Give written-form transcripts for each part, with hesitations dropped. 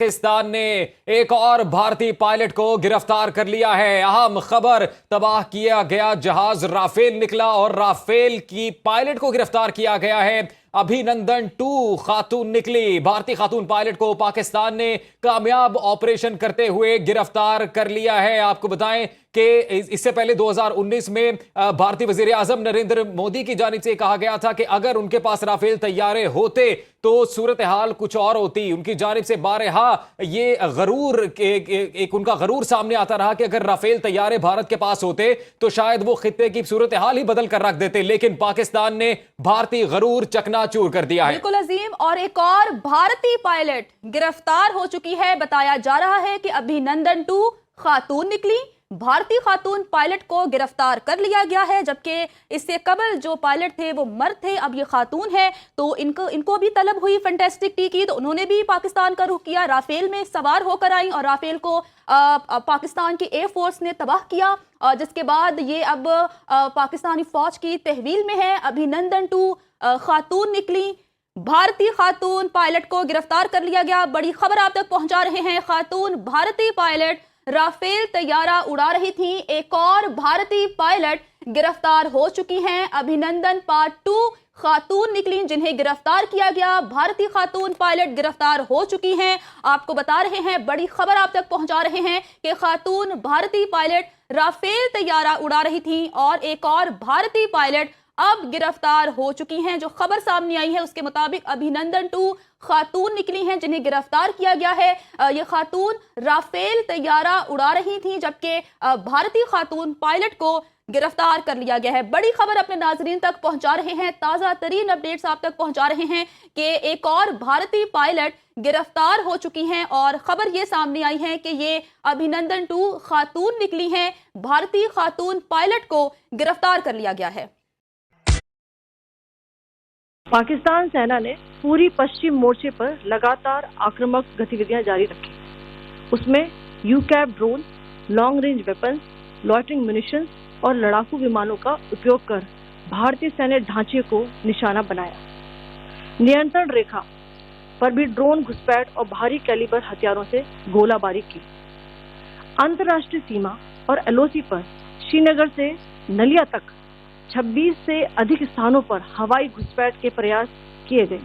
पाकिस्तान ने एक और भारतीय पायलट को गिरफ्तार कर लिया है। अहम खबर, तबाह किया गया जहाज राफेल निकला और राफेल की पायलट को गिरफ्तार किया गया है। अभिनंदन 2 खातून निकली। भारतीय खातून पायलट को पाकिस्तान ने कामयाब ऑपरेशन करते हुए गिरफ्तार कर लिया है। आपको बताएं कि इससे पहले 2019 में भारतीय वजीर आजम नरेंद्र मोदी की जानिब से कहा गया था कि अगर उनके पास राफेल तैयारे होते तो सूरत हाल कुछ और होती। उनकी जानिब से बारहा ये गरूर एक उनका गरूर सामने आता रहा कि अगर राफेल तैयारे भारत के पास होते तो शायद वो खित्ते की सूरत हाल ही बदल कर रख देते, लेकिन पाकिस्तान ने भारतीय गरूर चकनाचूर कर दिया है। बिल्कुल अजीम, और एक और भारतीय पायलट गिरफ्तार हो चुकी है। बताया जा रहा है कि अभिनंदन 2 खातून निकली। भारतीय खातून पायलट को गिरफ्तार कर लिया गया है, जबकि इससे कबल जो पायलट थे वो मर्द थे, अब ये खातून है। तो इनको भी तलब हुई फैंटास्टिक टी की, तो उन्होंने भी पाकिस्तान का रुख किया, राफेल में सवार होकर आई और राफेल को पाकिस्तान की एयरफोर्स ने तबाह किया, जिसके बाद ये अब पाकिस्तानी फौज की तहवील में है। अभिनंदन 2 खातून निकली। भारतीय खातून पायलट को गिरफ्तार कर लिया गया। बड़ी खबर आप तक पहुंचा रहे हैं। खातून भारतीय पायलट राफेल तैयारा उड़ा रही थी। एक और भारतीय पायलट गिरफ्तार हो चुकी हैं। अभिनंदन पार्ट 2 खातून निकली जिन्हें गिरफ्तार किया गया। भारतीय खातून पायलट गिरफ्तार हो चुकी हैं। आपको बता रहे हैं, बड़ी खबर आप तक पहुंचा रहे हैं कि खातून भारतीय पायलट राफेल तैयारा उड़ा रही थी और एक और भारतीय पायलट अब गिरफ्तार हो चुकी हैं। जो खबर सामने आई है उसके मुताबिक अभिनंदन 2 खातून निकली हैं जिन्हें गिरफ्तार किया गया है। ये खातून राफेल तैयारा उड़ा रही थी, जबकि भारतीय खातून पायलट को गिरफ्तार कर लिया गया है। बड़ी खबर अपने नाजरीन तक पहुंचा रहे हैं, ताज़ा तरीन अपडेट्स आप तक पहुंचा रहे हैं कि एक और भारतीय पायलट गिरफ्तार हो चुकी हैं और खबर ये सामने आई है कि ये अभिनंदन 2 खातून निकली हैं। भारतीय खातून पायलट को गिरफ्तार कर लिया गया है। पाकिस्तान सेना ने पूरी पश्चिम मोर्चे पर लगातार आक्रामक गतिविधियां जारी रखी। उसमें UCAV drone, long range weapons, loitering munitions और लड़ाकू विमानों का उपयोग कर भारतीय सैन्य ढांचे को निशाना बनाया। नियंत्रण रेखा पर भी ड्रोन घुसपैठ और भारी कैलिबर हथियारों से गोलाबारी की। अंतर्राष्ट्रीय सीमा और एलओसी पर श्रीनगर से नलिया तक 26 से अधिक स्थानों पर हवाई घुसपैठ के प्रयास किए गए।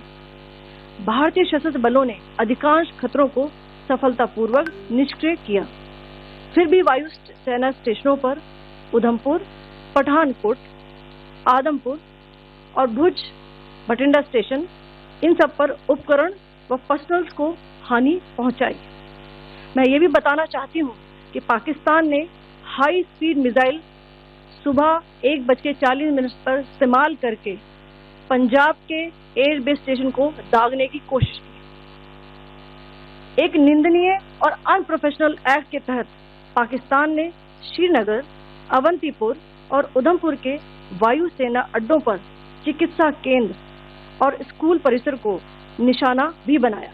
भारतीय सशस्त्र बलों ने अधिकांश खतरों को सफलतापूर्वक निष्क्रिय किया। फिर भी वायु सेना स्टेशनों पर उधमपुर, पठानकोट, आदमपुर और भुज बठिंडा स्टेशन, इन सब पर उपकरण व पर्सनल्स को हानि पहुंचाई। मैं ये भी बताना चाहती हूँ कि पाकिस्तान ने हाई स्पीड मिसाइल सुबह 1:40 पर इस्तेमाल करके पंजाब के एयरबेस स्टेशन को दागने की कोशिश की। एक निंदनीय और अनप्रोफेशनल एक्ट के तहत पाकिस्तान ने श्रीनगर, अवंतीपुर और उधमपुर के वायुसेना अड्डों पर चिकित्सा केंद्र और स्कूल परिसर को निशाना भी बनाया,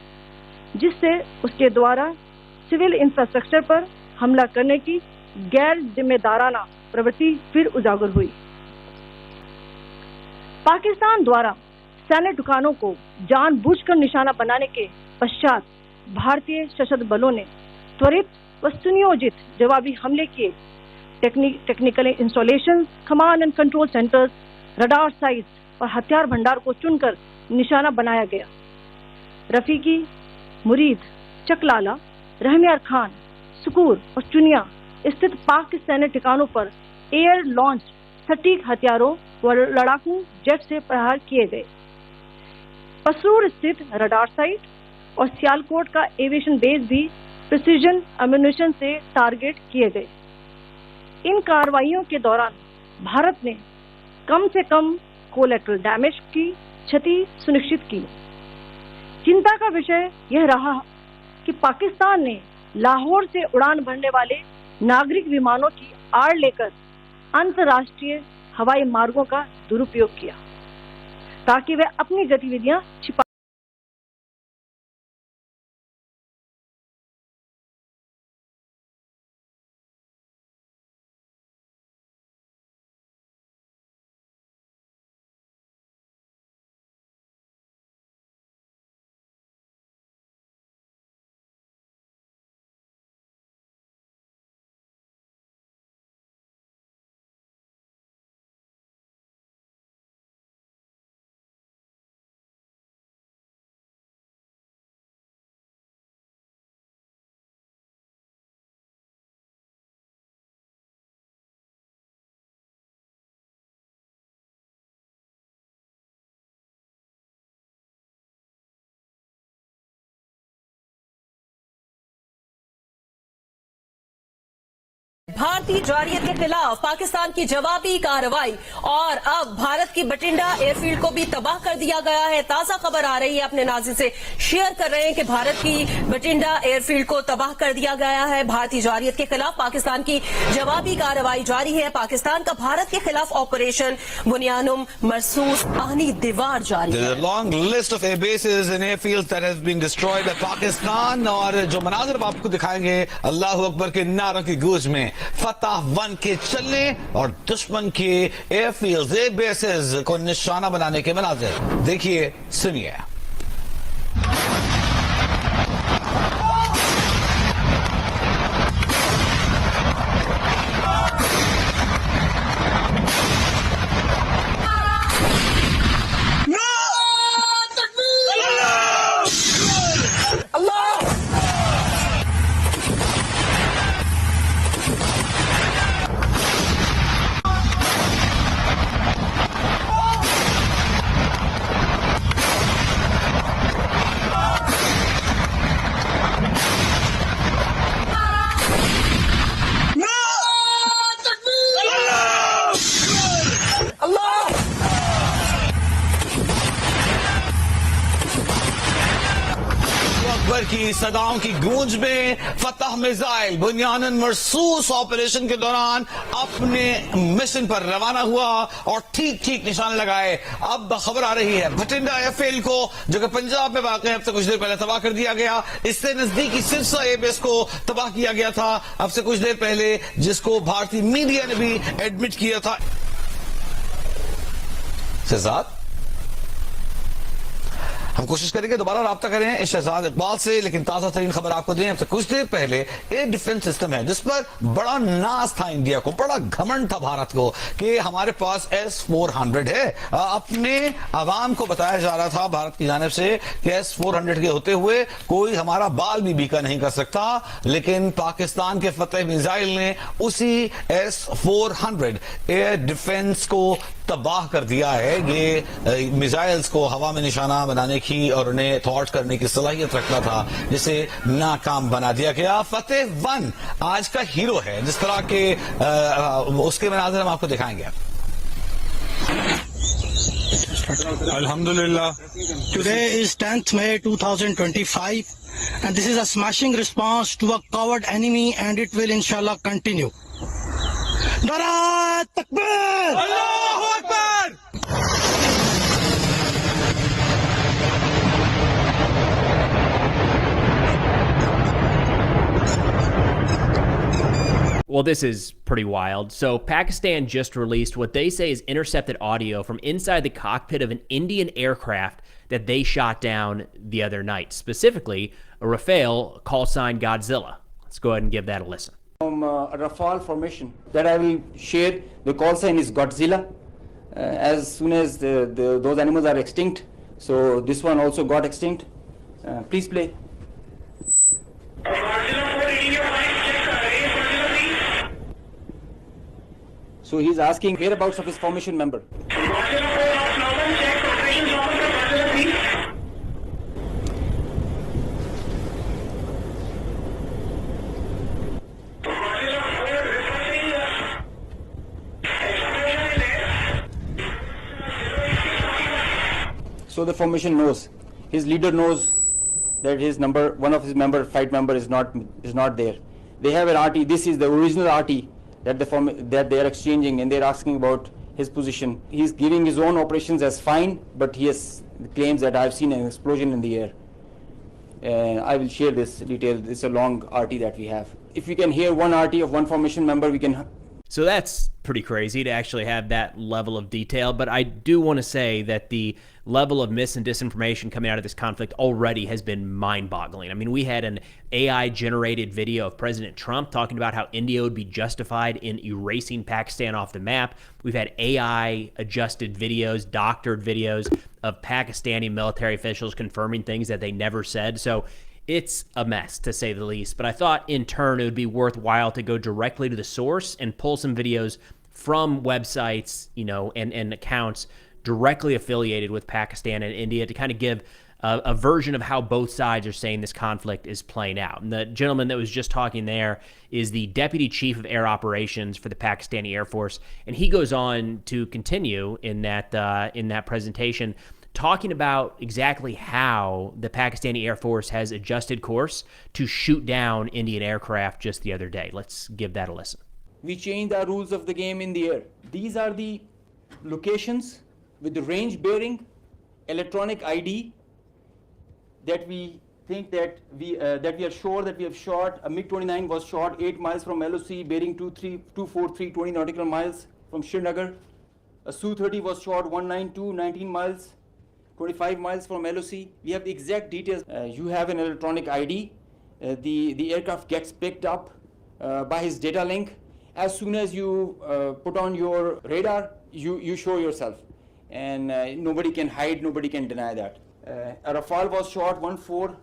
जिससे उसके द्वारा सिविल इंफ्रास्ट्रक्चर पर हमला करने की गैर जिम्मेदाराना प्रवृत्ति फिर उजागर हुई। पाकिस्तान द्वारा सैन्य ठिकानों को जानबूझकर निशाना बनाने के पश्चात भारतीय सशस्त्र बलों ने त्वरित व सुनियोजित जवाबी हमले किए। Technical installation, command and control centres, radar sites और हथियार भंडार को चुनकर निशाना बनाया गया। रफीकी, मुरीद, चकलाला, रहमियार खान, सुकूर और चुनिया स्थित पाक सैन्य ठिकानों पर एयर लॉन्च सटीक हथियारों व लड़ाकू जेट से प्रहार किए गए। पसरूर स्थित रडार साइट और सियालकोट का एविएशन बेस भी प्रिसीजन अम्यूनिशन से टारगेट किए गए। इन कार्रवाइयों के दौरान भारत ने कम से कम कोलैटरल डैमेज की क्षति सुनिश्चित की। चिंता का विषय यह रहा कि पाकिस्तान ने लाहौर से उड़ान भरने वाले नागरिक विमानों की आड़ लेकर अंतर्राष्ट्रीय हवाई मार्गों का दुरुपयोग किया ताकि वे अपनी गतिविधियां छिपा भारतीय जारियत के खिलाफ पाकिस्तान की जवाबी कार्रवाई और अब भारत की बठिंडा एयरफील्ड को भी तबाह कर दिया गया है। ताजा खबर आ रही है, अपने नाज़रीन से शेयर कर रहे हैं कि भारत की बठिंडा एयरफील्ड को तबाह कर दिया गया है। भारतीय जारियत के खिलाफ पाकिस्तान की जवाबी कार्रवाई जारी है। पाकिस्तान का भारत के खिलाफ ऑपरेशन बुनियानुम मरसूस पानी दीवार जारी है। There's a long list of air bases and airfields that have been destroyed by Pakistan, और जो मनाज़र अब आपको दिखाएंगे अल्लाह अकबर के नारों की गूंज में फतह 1 के चलने और दुश्मन के एयरफील्ड्स, एयर बेसेस को निशाना बनाने के मनाज़र देखिए, सुनिए। अकबर की सदाओं की गूंज में फतह मिसाइल बुनियानन मरसूस ऑपरेशन के दौरान अपने मिशन पर रवाना हुआ और ठीक ठीक निशाने लगाए। अब खबर आ रही है बठिंडा एयरफील्ड को, जो कि पंजाब में वाक़ है, अब से कुछ देर पहले तबाह कर दिया गया। इससे नजदीकी सिरसा एयरबेस को तबाह किया गया था अब से कुछ देर पहले, जिसको भारतीय मीडिया ने भी एडमिट किया था। शहजाद, हम कोशिश करेंगे दोबारा राब्ता करें शहजाद इकबाल से, लेकिन ताजा तरीन खबर आपको दें। अब से कुछ देर पहले एयर डिफेंस सिस्टम है जिस पर बड़ा नाज था इंडिया को, बड़ा घमंड था भारत को कि हमारे पास S-400 है। अपने अवाम को बताया जा रहा था भारत की जानिब से कि S-400 के होते हुए कोई हमारा बाल भी बीका नहीं कर सकता, लेकिन पाकिस्तान के फतेह मिसाइल ने उसी S-400 एयर डिफेंस को तबाह कर दिया है। ये मिसाइल्स को हवा में निशाना बनाने की और उन्हें थॉट करने की सलाहियत रखता था, जिसे नाकाम बना दिया गया। फतेह 1 आज का हीरो है, जिस तरह के उसके मनाज़िर हम आपको दिखाएंगे। Alhamdulillah. Today is 10th May 2025 and this is a smashing response to a coward enemy and it will inshallah continue. Narat Takbir! Allahu Akbar! Well, this is pretty wild. So Pakistan just released what they say is intercepted audio from inside the cockpit of an Indian aircraft that they shot down the other night, specifically a Rafale call sign Godzilla. Let's go ahead and give that a listen. From a Rafale formation that I will share, the call sign is Godzilla. As soon as those animals are extinct, so this one also got extinct. Please play. So he's asking whereabouts of his formation member. So the formation knows, his leader knows that his number, one of his member, flight member is not there. They have an RT. This is the original RT that they are exchanging, and they're asking about his position. He's giving his own operations as fine, but he has claims that I've seen an explosion in the air. I will share this detail. It's a long RT that we have. If we can hear one RT of one formation member, we can. So that's pretty crazy to actually have that level of detail, but I do want to say that the level of mis and disinformation coming out of this conflict already has been mind-boggling. I mean, we had an AI-generated video of President Trump talking about how India would be justified in erasing Pakistan off the map. We've had AI-adjusted videos, doctored videos of Pakistani military officials confirming things that they never said. So it's a mess, to say the least. But I thought, in turn, it would be worthwhile to go directly to the source and pull some videos from websites, and accounts directly affiliated with Pakistan and India to kind of give a version of how both sides are saying this conflict is playing out. And the gentleman that was just talking there is the Deputy Chief of Air Operations for the Pakistani Air Force, and he goes on to continue in that presentation, talking about exactly how the Pakistani Air Force has adjusted course to shoot down Indian aircraft just the other day. Let's give that a listen. We changed our rules of the game in the air. These are the locations with the range bearing, electronic ID, that we think that we are sure that we have shot. A MiG-29 was shot 8 miles from LOC, bearing 243, 20 nautical miles from Srinagar. A Su-30 was shot 192, 19 miles, 25 miles from LOC. We have the exact details. You have an electronic ID. The aircraft gets picked up by his data link. As soon as you put on your radar, you show yourself. And nobody can hide, nobody can deny that. A Rafale was shot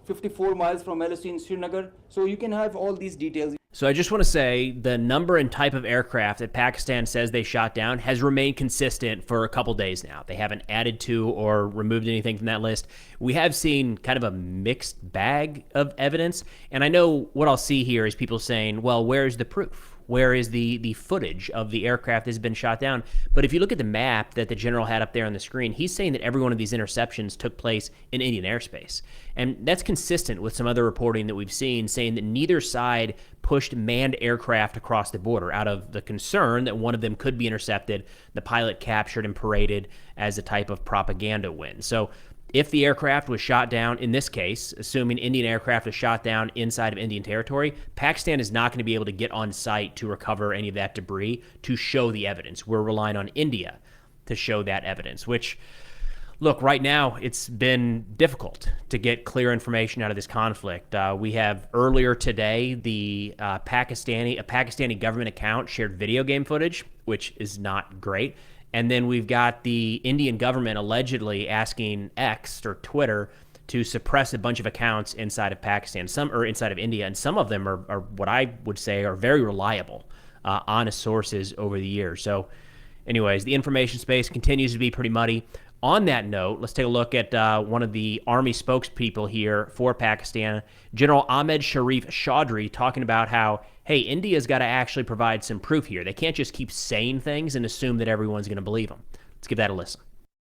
54 miles from LOC in Srinagar. So you can have all these details. So I just want to say the number and type of aircraft that Pakistan says they shot down has remained consistent for a couple days now. They haven't added to or removed anything from that list. We have seen kind of a mixed bag of evidence. And I know what I'll see here is people saying, well, where's the proof? Where is the footage of the aircraft that's been shot down? But if you look at the map that the general had up there on the screen, he's saying that every one of these interceptions took place in Indian airspace. And that's consistent with some other reporting that we've seen saying that neither side pushed manned aircraft across the border out of the concern that one of them could be intercepted, the pilot captured and paraded as a type of propaganda win. So if the aircraft was shot down, in this case, assuming Indian aircraft was shot down inside of Indian territory, Pakistan is not going to be able to get on site to recover any of that debris to show the evidence. We're relying on India to show that evidence, which, look, right now it's been difficult to get clear information out of this conflict. We have earlier today a Pakistani government account shared video game footage, which is not great. And then we've got the Indian government allegedly asking X or Twitter to suppress a bunch of accounts inside of Pakistan, some are inside of India, and some of them are what I would say are very reliable, honest sources over the years. So anyways, the information space continues to be pretty muddy. On that note, let's take a look at one of the Army spokespeople here for Pakistan, General Ahmed Sharif Chaudhry, talking about how, hey, India's got to actually provide some proof here. They can't just keep saying things and assume that everyone's going to believe them. Let's give that a listen.